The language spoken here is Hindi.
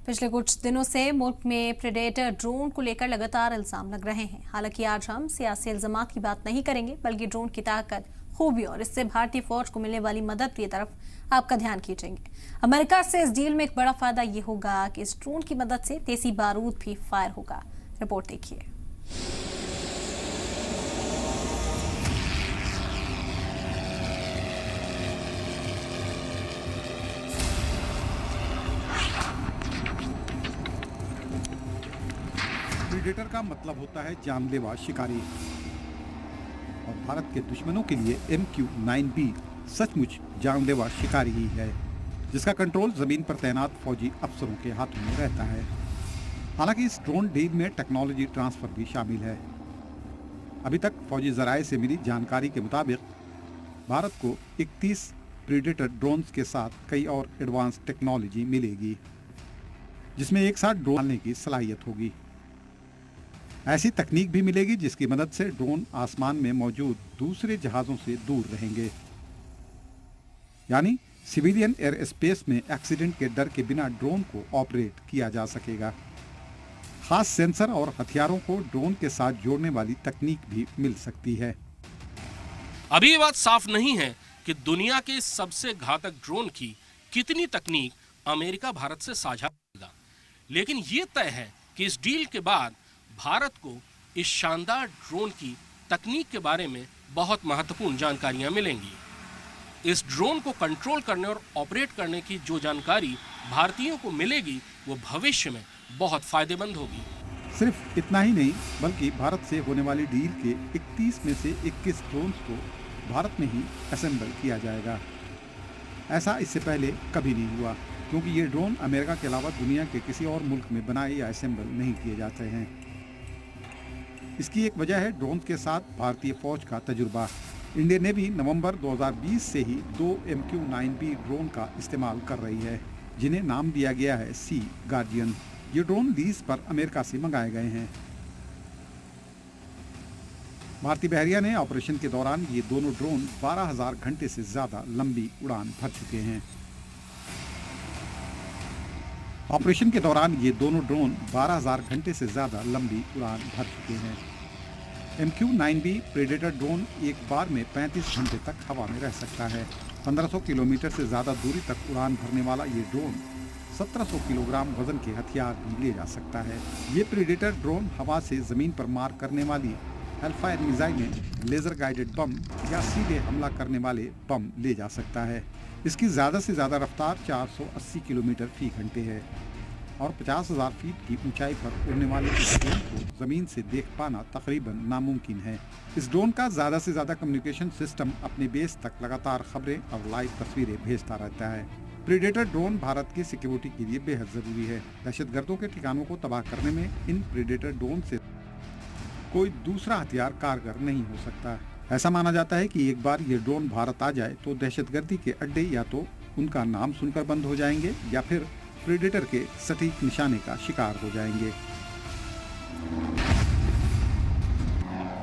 पिछले कुछ दिनों से मुल्क में प्रेडेटर ड्रोन को लेकर लगातार इल्जाम लग रहे हैं। हालांकि आज हम सियासी इल्जाम की बात नहीं करेंगे, बल्कि ड्रोन की ताकत, खूबी और इससे भारतीय फौज को मिलने वाली मदद की तरफ आपका ध्यान खींचेंगे। अमेरिका से इस डील में एक बड़ा फायदा ये होगा कि इस ड्रोन की मदद से देसी बारूद भी फायर होगा। रिपोर्ट देखिए। प्रीडेटर का मतलब होता है जानलेवा शिकारी, और भारत के दुश्मनों के लिए MQ-9B सचमुच जानलेवा शिकारी ही है, जिसका कंट्रोल जमीन पर तैनात फौजी अफसरों के हाथों में रहता है। हालांकि इस ड्रोन डील में टेक्नोलॉजी ट्रांसफर भी शामिल है। अभी तक फौजी जराये से मिली जानकारी के मुताबिक भारत को 31 प्रीडेटर ड्रोन्स के साथ कई और एडवांस टेक्नोलॉजी मिलेगी, जिसमें एक साथ ड्रोन डालने की सलाहियत होगी। ऐसी तकनीक भी मिलेगी जिसकी मदद से ड्रोन आसमान में मौजूद दूसरे जहाजों से दूर रहेंगे, यानी सिविलियन एयर स्पेस में एक्सीडेंट के डर के बिना ड्रोन को ऑपरेट किया जा सकेगा। खास सेंसर और हथियारों को ड्रोन के साथ जोड़ने वाली तकनीक भी मिल सकती है। अभी ये बात साफ नहीं है कि दुनिया के सबसे घातक ड्रोन की कितनी तकनीक अमेरिका भारत से साझा करेगा, लेकिन ये तय है कि इस डील के बाद भारत को इस शानदार ड्रोन की तकनीक के बारे में बहुत महत्वपूर्ण जानकारियां मिलेंगी। इस ड्रोन को कंट्रोल करने और ऑपरेट करने की जो जानकारी भारतीयों को मिलेगी, वो भविष्य में बहुत फायदेमंद होगी। सिर्फ इतना ही नहीं, बल्कि भारत से होने वाली डील के 31 में से 21 ड्रोन्स को भारत में ही असेंबल किया जाएगा। ऐसा इससे पहले कभी नहीं हुआ, क्योंकि ये ड्रोन अमेरिका के अलावा दुनिया के किसी और मुल्क में बनाए या असेंबल नहीं किए जाते हैं। इसकी एक वजह है ड्रोन के साथ भारतीय फौज का तजुर्बा। इंडियन नेवी नवंबर 2020 से ही 2 MQ-9B ड्रोन का इस्तेमाल कर रही है, जिन्हें नाम दिया गया है सी गार्डियन। ये ड्रोन लीज पर अमेरिका से मंगाए गए हैं। भारतीय बहरिया ने ऑपरेशन के दौरान ये दोनों ड्रोन 12,000 घंटे से ज्यादा लंबी उड़ान भर चुके हैं। ऑपरेशन के दौरान ये दोनों ड्रोन 12,000 घंटे से ज़्यादा लंबी उड़ान भर चुके हैं। MQ-9B प्रेडेटर ड्रोन एक बार में 35 घंटे तक हवा में रह सकता है। 1500 किलोमीटर से ज़्यादा दूरी तक उड़ान भरने वाला ये ड्रोन 1700 किलोग्राम वजन के हथियार भी ले जा सकता है। ये प्रेडेटर ड्रोन हवा से ज़मीन पर मार करने वाली हेलफायर मिसाइलें, लेज़र गाइडेड बम या सीधे हमला करने वाले बम ले जा सकता है। इसकी ज़्यादा से ज़्यादा रफ्तार 480 किलोमीटर फी घंटे है, और 50,000 फीट की ऊंचाई पर उड़ने वाले इस ड्रोन को ज़मीन से देख पाना तकरीबन नामुमकिन है। इस ड्रोन का ज़्यादा से ज़्यादा कम्युनिकेशन सिस्टम अपने बेस तक लगातार खबरें और लाइव तस्वीरें भेजता रहता है। प्रेडेटर ड्रोन भारत की सिक्योरिटी के लिए बेहद ज़रूरी है। दहशतगर्दों के ठिकानों को तबाह करने में इन प्रेडेटर ड्रोन से कोई दूसरा हथियार कारगर नहीं हो सकता। ऐसा माना जाता है कि एक बार ये ड्रोन भारत आ जाए तो दहशतगर्दी के अड्डे या तो उनका नाम सुनकर बंद हो जाएंगे, या फिर प्रेडेटर के सटीक निशाने का शिकार हो जाएंगे।